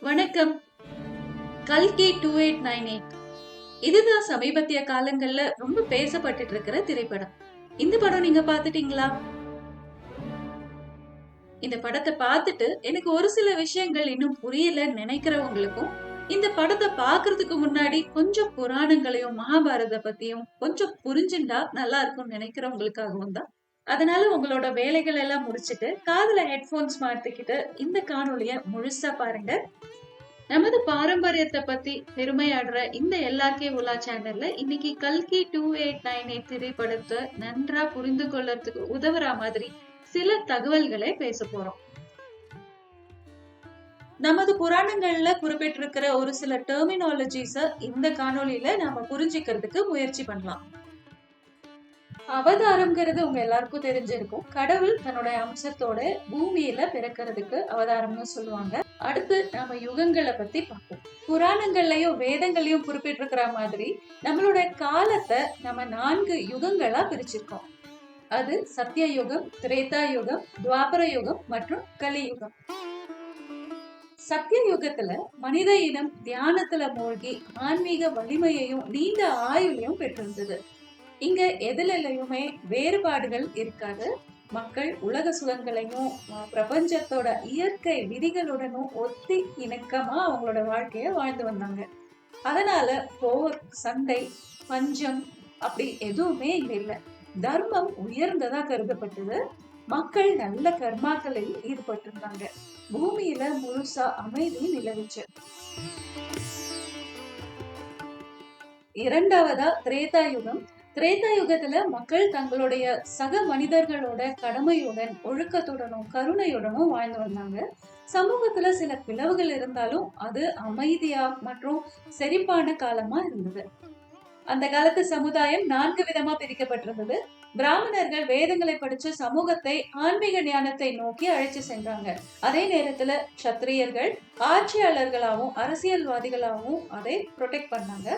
வணக்கம். கல்கி 2898 இதுதான் சமீபத்திய காலங்கள்ல ரொம்ப பேசப்பட்டுட்டு இருக்கிற திரைப்படம். இந்த படம் நீங்க பாத்துட்டீங்களா? இந்த படத்தை பார்த்துட்டு எனக்கு ஒரு சில விஷயங்கள் இன்னும் புரியலன்னு நினைக்கிறவங்களுக்கும், இந்த படத்தை பாக்குறதுக்கு முன்னாடி கொஞ்சம் புராணங்களையும் மகாபாரத பத்தியும் கொஞ்சம் புரிஞ்சுண்டா நல்லா இருக்கும்னு நினைக்கிறவங்களுக்காகவும் தான். அதனால உங்களோட வேலைகள் எல்லாம் முடிச்சிட்டு காதுல ஹெட்போன்ஸ் மாட்டிக்கிட்டு இந்த காணொளிய முழுசா பாருங்க. நமது பாரம்பரியத்தை பத்தி பெருமையாடுற இந்த எல்லாருக்கே உலா சேனல்ல இன்னைக்கு கல்கி 2898 திரைப்படத்தை நன்றா புரிந்து கொள்ளறதுக்கு உதவுற மாதிரி சில தகவல்களை பேச போறோம். நமது புராணங்கள்ல குறிப்பிட்டிருக்கிற ஒரு சில டெர்மினாலஜிஸ இந்த காணொளியில நாம புரிஞ்சுக்கிறதுக்கு முயற்சி பண்ணலாம். அவதாரம்ங்கிறது உங்க எல்லாருக்கும் தெரிஞ்சிருக்கும். கடவுள் தன்னுடைய அம்சத்தோட பூமியில பிறக்கிறதுக்கு அவதாரம்னு சொல்லுவாங்க. அடுத்து நாம யுகங்களை பத்தி பார்ப்போம். புராணங்கள்லயும் வேதங்களையும் குறிப்பிட்டிருக்கிற மாதிரி நம்மளோட காலத்தை நம்ம 4 யுகங்களா பிரிச்சிருக்கோம். அது சத்திய யுகம், திரேதா யுகம், துவாபர யுகம் மற்றும் கலியுகம். சத்திய யுகத்துல மனித இனம் தியானத்துல மூழ்கி ஆன்மீக வலிமையையும் நீண்ட ஆயுளையும் பெற்றிருந்தது. இங்க எதுலயுமே வேறுபாடுகள் இருக்காது. மக்கள் உலக சுகங்களையும் பிரபஞ்சத்தோட இயற்கை விதிகளுடனும் ஒத்தி இணக்கமா அவங்களோட வாழ்க்கைய வாழ்ந்து வந்தாங்க. அதனால போர், சண்டை, பஞ்சம் அப்படி எதுவுமே இங்க இல்ல. தர்மம் உயர்ந்ததா கருதப்பட்டது. மக்கள் நல்ல கர்மாக்களில் ஈடுபட்டு இருந்தாங்க. பூமியில முழுசா அமைதி நிலவுச்சு. இரண்டாவதா திரேதா யுகம். திரேதா யுகத்துல மக்கள் தங்களுடைய சக மனிதர்களோட கடமையுடன், ஒழுக்கத்துடனும் கருணையுடனும் வாழ்ந்து வந்தாங்க. சமூகத்துல சில பிளவுகள் இருந்தாலும் அது அமைதியா மற்றும் செழிப்பான காலமா இருந்தது. அந்த காலத்து சமுதாயம் 4 விதமா பிரிக்கப்பட்டிருந்தது. பிராமணர்கள் வேதங்களை படிச்சு சமூகத்தை ஆன்மீக ஞானத்தை நோக்கி அழைச்சு சென்றாங்க. அதே நேரத்துல சத்திரியர்கள் ஆட்சியாளர்களாகவும் அரசியல்வாதிகளாகவும் அதை ப்ரொடெக்ட் பண்ணாங்க.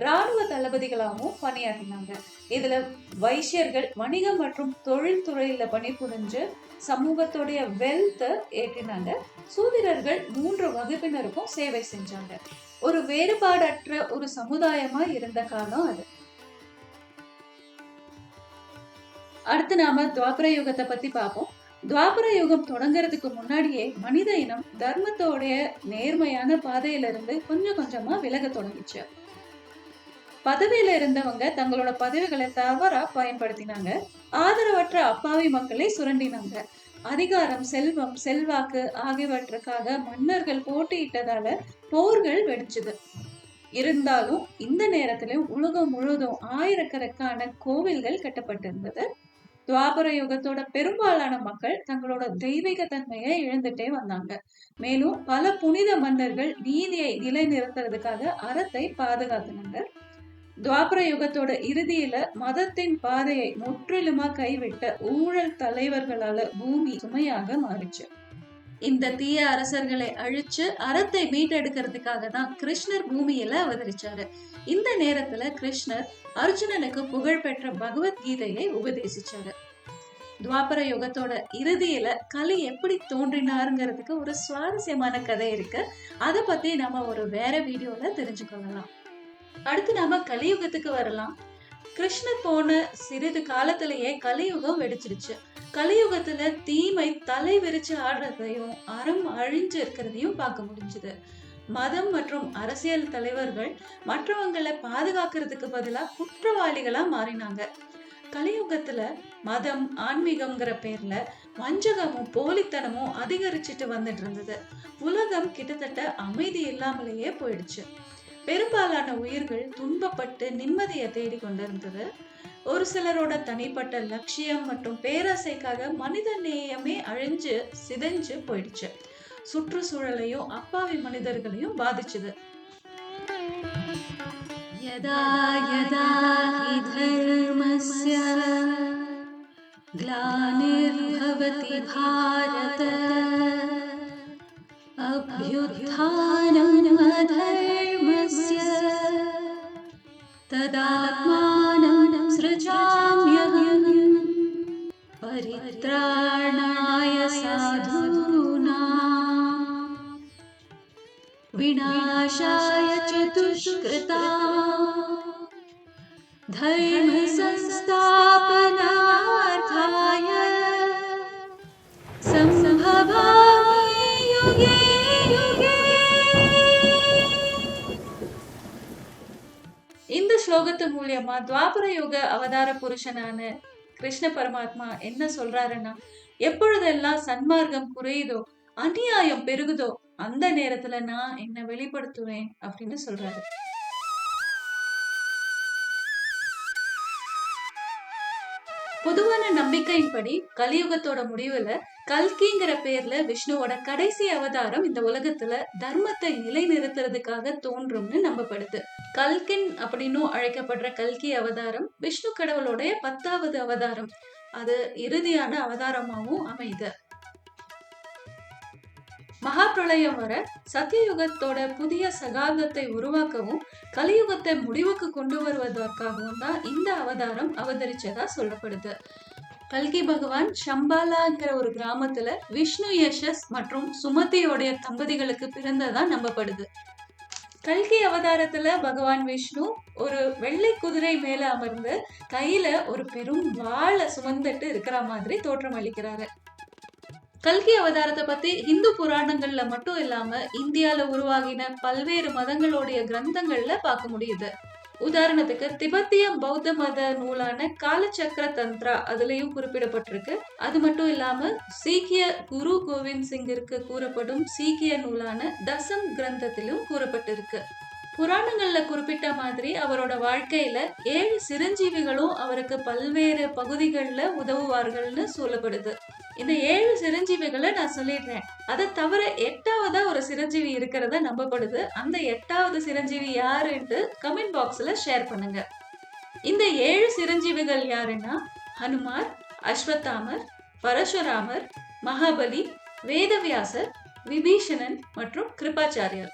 ராணுவ தளபதிகளாகவும் பணியாற்றினாங்க. இதுல வைசியர்கள் வணிகம் மற்றும் தொழில்துறையில பணிபுரிஞ்சு சமூகத்துடைய வெல்த் ஏற்றினாங்க. சூத்திரர்கள் 3 வகுப்பினருக்கும் சேவை செஞ்சாங்க. ஒரு வேறுபாடற்ற ஒரு சமுதாயமா இருந்த காலம் அது. அடுத்து நாம துவாபர யுகத்தை பத்தி பார்ப்போம். துவாபர யுகம் தொடங்குறதுக்கு முன்னாடியே மனித இனம் தர்மத்தோடைய நேர்மையான பாதையில இருந்து கொஞ்சம் கொஞ்சமா விலக தொடங்கிச்சு. பதவியில இருந்தவங்க தங்களோட பதவிகளை தவறா பயன்படுத்தினாங்க. ஆதரவற்ற அப்பாவி மக்களை சுரண்டினாங்க. அதிகாரம், செல்வம், செல்வாக்கு ஆகியவற்றுக்காக மன்னர்கள் போட்டியிட்டதால போர்கள் வெடிச்சது. இருந்தாலும் இந்த நேரத்துல உலகம் முழுவதும் ஆயிரக்கணக்கான கோவில்கள் கட்டப்பட்டிருந்தது. துவாபர யுகத்தோட பெரும்பாலான மக்கள் தங்களோட தெய்வீக தன்மையை இழந்துட்டே வந்தாங்க. மேலும் பல புனித மன்னர்கள் நீதியை நிலைநிறுத்துறதுக்காக அறத்தை பாதுகாத்தினாங்க. துவாபர யுகத்தோட இறுதியில மதத்தின் பாதையை முற்றிலுமா கைவிட்ட ஊழல் தலைவர்களால பூமி சுமையாக மாறிச்சு. இந்த தீய அரசர்களை அழிச்சு அறத்தை மீட்டெடுக்கிறதுக்காக தான் கிருஷ்ணர் பூமியில அவதரிச்சாரு. இந்த நேரத்துல கிருஷ்ணர் அர்ஜுனனுக்கு புகழ்பெற்ற பகவத்கீதையை உபதேசிச்சாரு. துவாபர யுகத்தோட இறுதியில கலி எப்படி தோன்றினாருங்கிறதுக்கு ஒரு சுவாரஸ்யமான கதை இருக்கு. அதை பத்தி நம்ம ஒரு வேற வீடியோல தெரிஞ்சுக்கொள்ளலாம். அடுத்து நாம கலியுகத்துக்கு வரலாம். கிருஷ்ணர் போன சிறிது காலத்திலேயே கலியுகம் வெடிச்சிருச்சு. கலியுகத்துல தீமை தலை விரிச்சு ஆடுறதையும் அறம் அழிஞ்சு இருக்கிறதையும் பார்க்க முடிஞ்சது. மதம் மற்றும் அரசியல் தலைவர்கள் மற்றவங்களை பாதுகாக்கிறதுக்கு பதிலா குற்றவாளிகளா மாறினாங்க. கலியுகத்துல மதம், ஆன்மீகம்ங்கிற பேர்ல வஞ்சகமும் போலித்தனமும் அதிகரிச்சுட்டு வந்துட்டு இருந்தது. உலகம் கிட்டத்தட்ட அமைதி இல்லாமலேயே போயிடுச்சு. பெரும்பாலான உயிர்கள் துன்பப்பட்டு நிம்மதியை தேடி கொண்டிருந்தது. ஒரு சிலரோட தனிப்பட்ட லட்சியம் மற்றும் பேராசைக்காக மனித நேயமே அழிஞ்சு சிதைஞ்சு போயிடுச்சு. சுற்றுச்சூழலையும் அப்பாவி மனிதர்களையும் பாதிச்சுது. யதா யதா ஹி தர்மஸ்ய க்ளானிர்பவதி பாரத அப்யுத்ഥാനം அதர்மஸ்ய ததாத்மானம் ஸ்ருஜாம்யஹம் பரித்ராணாய சாதுனாம். विनाशाय च दुष्कृता धर्म संस्थापनार्थाय संभवामि युगे युगे. இந்த ஸ்லோகத்து மூலியமா துவாபர யுக அவதார புருஷனான கிருஷ்ண பரமாத்மா என்ன சொல்றாருன்னா, எப்பொழுதெல்லாம் சன்மார்க்கம் குறையுதோ, அநியாயம் பெருகுதோ, அந்த நேரத்துல நான் என்ன வெளிப்படுத்துவேன் அப்படின்னு சொல்றாரு. பொதுவான நம்பிக்கையின்படி கலியுகத்தோட முடிவுல கல்கிங்கிற பேர்ல விஷ்ணுவோட கடைசி அவதாரம் இந்த உலகத்துல தர்மத்தை நிலைநிறுத்துறதுக்காக தோன்றும்னு நம்பப்படுது. கல்கின் அப்படின்னு அழைக்கப்படுற கல்கி அவதாரம் விஷ்ணு கடவுளுடைய 10வது அவதாரம். அது இறுதியான அவதாரமாவும் அமையுது. மகாபிரளயம் வர சத்தியயுகத்தோட புதிய சகாப்தத்தை உருவாக்கவும் கலியுகத்தை முடிவுக்கு கொண்டு வருவதற்காகவும் தான் இந்த அவதாரம் அவதரிச்சதா சொல்லப்படுது. கல்கி பகவான் ஷம்பாலாங்கிற ஒரு கிராமத்துல விஷ்ணு யசஸ் மற்றும் சுமதியோடைய தம்பதிகளுக்கு பிறந்ததா நம்பப்படுது. கல்கி அவதாரத்துல பகவான் விஷ்ணு ஒரு வெள்ளை குதிரை மேல அமர்ந்து கையில ஒரு பெரும் வாளை சுமந்துட்டு இருக்கிற மாதிரி தோற்றம் அளிக்கிறாரு. கல்கி அவதாரத்தை பத்தி இந்து புராணங்கள்ல மட்டும் இல்லாம இந்தியால உருவாகின பல்வேறு மதங்களுடைய கிரந்தங்கள்ல பார்க்க முடியுது. உதாரணத்துக்கு திபெத்திய பௌத்த மத நூலான காலச்சக்கர தந்திரா அதுலயும் குறிப்பிடப்பட்டிருக்கு. அது மட்டும் இல்லாம சீக்கிய குரு கோவிந்த் சிங்கிற்கு கூறப்படும் சீக்கிய நூலான தசம் கிரந்தத்திலும் கூறப்பட்டிருக்கு. புராணங்கள்ல குறிப்பிட்ட மாதிரி அவரோட வாழ்க்கையில 7 சிரஞ்சீவிகளும் அவருக்கு பல்வேறு பகுதிகளில் உதவுவார்கள்னு சொல்லப்படுது. இந்த 7 சிரஞ்சீவிகளை நான் சொல்லிடுறேன். அதை தவிர 8வதா ஒரு சிரஞ்சீவி இருக்கிறதா நம்பப்படுது. அந்த 8வது சிரஞ்சீவி யாருன்ட்டு கமெண்ட் பாக்ஸ்ல ஷேர் பண்ணுங்க. இந்த 7 சிரஞ்சீவிகள் யாருன்னா ஹனுமார், அஸ்வத்தாமர், பரசுராமர், மகாபலி, வேதவியாசர், விபீஷணன் மற்றும் கிருபாச்சாரியர்.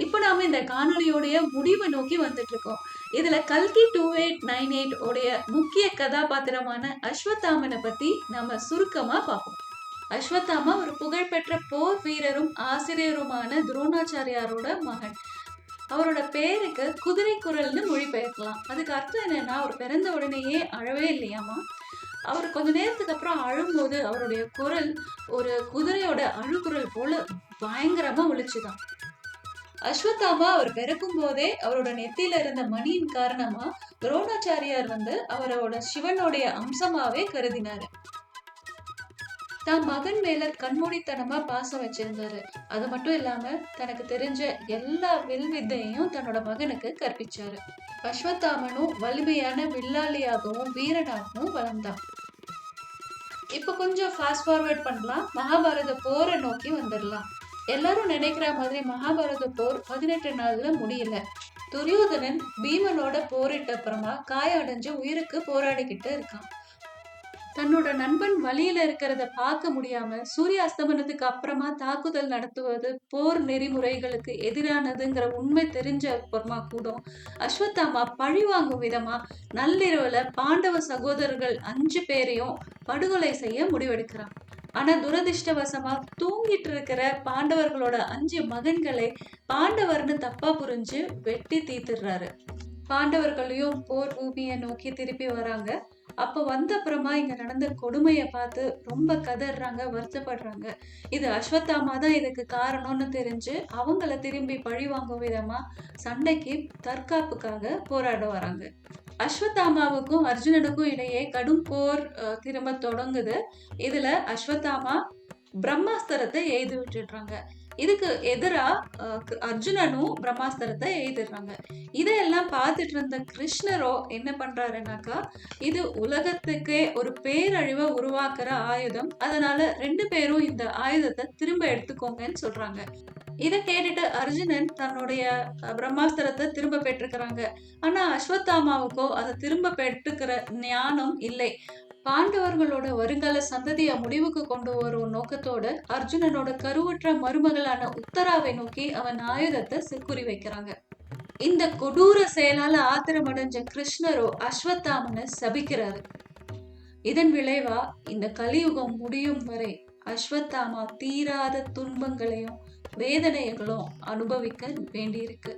இப்போ நாம இந்த காணொலியோடைய முடிவை நோக்கி வந்துட்டு இருக்கோம். இதுல கல்கி 2898 உடைய முக்கிய கதாபாத்திரமான அஸ்வத்தாமனை பத்தி நாம சுருக்கமா பார்ப்போம். அஸ்வத்தாமா ஒரு புகழ்பெற்ற போர் வீரரும் ஆசிரியருமான துரோணாச்சாரியாரோட மகன். அவரோட பேருக்கு குதிரை குரல்னு மொழிபெயர்க்கலாம். அதுக்கு அர்த்தம் என்னன்னா, அவர் பிறந்த உடனேயே அழவே இல்லையாமா. அவர் கொஞ்ச நேரத்துக்கு அப்புறம் அழும்போது அவருடைய குரல் ஒரு குதிரையோட அழுகுரல் போல பயங்கரமா ஒலிச்சுதான். அஸ்வத்தாமா அவர் பிறக்கும் போதே அவரோட நெத்தியில இருந்த மணியின் காரணமா துரோணாச்சாரியார் அவரோட சிவனுடைய அம்சமாவே கருதினாரு. தான் மகன் மேல கண்மூடித்தனமா பாசம் வச்சிருந்தாரு. அது மட்டும் இல்லாம தனக்கு தெரிஞ்ச எல்லா வில் வித்தையையும் தன்னோட மகனுக்கு கற்பிச்சாரு. அஸ்வத்தாமனும் வலிமையான வில்லாளியாகவும் வீரனாகவும் வளர்ந்தான். இப்ப கொஞ்சம் ஃபாஸ்ட் ஃபார்வர்ட் பண்ணலாம். மகாபாரத போரை நோக்கி வந்துடலாம். எல்லாரும் நினைக்கிற மாதிரி மகாபாரத போர் 18 நாள்ல முடியல. துரியோதனன் பீமனோட போரிட்ட அப்புறமா காயடைஞ்சு உயிருக்கு போராடிக்கிட்டு இருக்கான். தன்னோட நண்பன் வழியில இருக்கிறத பார்க்க முடியாம சூரிய அஸ்தமனத்துக்கு அப்புறமா தாக்குதல் நடத்துவது போர் நெறிமுறைகளுக்கு எதிரானதுங்கிற உண்மை தெரிஞ்ச அப்புறமா கூட அஸ்வத்தாமா பழி வாங்கும் விதமா நள்ளிரவுல பாண்டவ சகோதரர்கள் 5 பேரையும் படுகொலை செய்ய முடிவெடுக்கிறான். ஆனா துரதிருஷ்டவசமா தூங்கிட்டு இருக்கிற பாண்டவர்களோட 5 மகன்களை பாண்டவர்னு தப்பா புரிஞ்சு வெட்டி தீத்துடுறாரு. பாண்டவர்களையும் போர் பூமியை நோக்கி திருப்பி வராங்க. அப்ப வந்த அப்புறமா இங்க நடந்த கொடுமையை பார்த்து ரொம்ப கதறாங்க, வருத்தப்படுறாங்க. இது அஸ்வத்தாமா தான் இதுக்கு காரணம்னு தெரிஞ்சு அவங்கள திரும்பி பழி வாங்கும் விதமா சண்டைக்கு தற்காப்புக்காக போராட வராங்க. அஸ்வத்தாமாவுக்கும் அர்ஜுனனுக்கும் இடையே கடும் போர் திரும்ப தொடங்குது. இதுல அஸ்வத்தாமா பிரம்மாஸ்திரத்தை எய்து விட்டுடுறாங்க. இதுக்கு எதிரா அர்ஜுனனும் பிரம்மாஸ்திரத்தை எய்துடுறாங்க. இதையெல்லாம் பார்த்துட்டு இருந்த கிருஷ்ணரோ என்ன பண்றாருனாக்கா, இது உலகத்துக்கே ஒரு பேரழிவை உருவாக்குற ஆயுதம், அதனால 2 பேரும் இந்த ஆயுதத்தை திரும்ப எடுத்துக்கோங்கன்னு சொல்றாங்க. இதை கேட்டுட்டு அர்ஜுனன் தன்னுடைய பிரம்மாஸ்திரத்தை திரும்ப பெற்றுக்கிறாங்க. ஆனா அஸ்வத்தாமாவுக்கோ அதை திரும்ப பெற்றுக்கிற ஞானம் இல்லை. பாண்டவர்களோட வருங்கால சந்ததிய முடிவுக்கு கொண்டு வரும் நோக்கத்தோட அர்ஜுனனோட கருவுற்ற மருமகளான உத்தராவை நோக்கி அவன் ஆயுதத்தை குறி வைக்கிறாங்க. இந்த கொடூர செயலால ஆத்திரமடைஞ்ச கிருஷ்ணரோ அஸ்வத்தாமனை சபிக்கிறாரு. இதன் விளைவா இந்த கலியுகம் முடியும் வரை அஸ்வத்தாமா தீராத துன்பங்களையும் வேதனைகளும் அனுபவிக்க வேண்டியிருக்கு.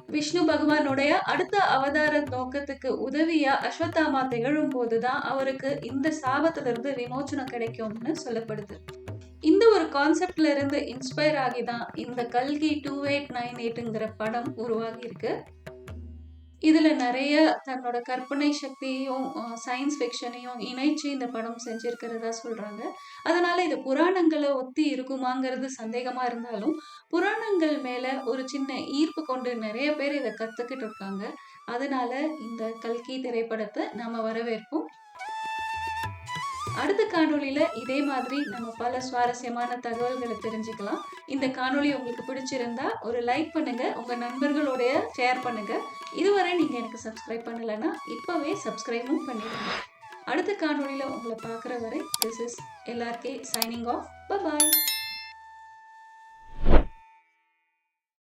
விஷ்ணு பகவானுடைய அடுத்த அவதார நோக்கத்துக்கு உதவியா அஸ்வத்தாமா திகழும் போதுதான் அவருக்கு இந்த சாபத்திலிருந்து விமோச்சனம் கிடைக்கும்னு சொல்லப்படுது. இந்த ஒரு கான்செப்ட்ல இருந்து இன்ஸ்பயர் ஆகிதான் இந்த கல்கி 2898ங்கிற படம் உருவாகி இருக்கு. இதுல நிறைய தன்னோட கற்பனை சக்தியையும் சயின்ஸ் ஃபிக்ஷனையும் இணைச்சு இந்த படம் செஞ்சிருக்கிறதா சொல்றாங்க. அதனால இது புராணங்களை ஒத்தி இருக்குமாங்கிறது சந்தேகமா இருந்தாலும் புராணங்கள் மேல ஒரு சின்ன ஈர்ப்பு கொண்டு நிறைய பேர் இதை கத்துக்கிட்டு இருக்காங்க. அதனால இந்த கல்கி திரைப்படத்தை நாம வரவேற்போம். அடுத்த காணொளியில இதே மாதிரி நம்ம பல சுவாரஸ்யமான தகவல்களை தெரிஞ்சுக்கலாம். இந்த காணொளி உங்களுக்கு பிடிச்சிருந்தா ஒரு லைக் பண்ணுங்க, உங்க நண்பர்களோட ஷேர் பண்ணுங்க. இதுவரை நீங்க எனக்கு சப்ஸ்கிரைப் பண்ணலைன்னா இப்பவே சப்ஸ்கிரைபும் பண்ணிடுங்க. அடுத்த காணொளியில உங்களை பார்க்குற வரை this is LRK signing off. By.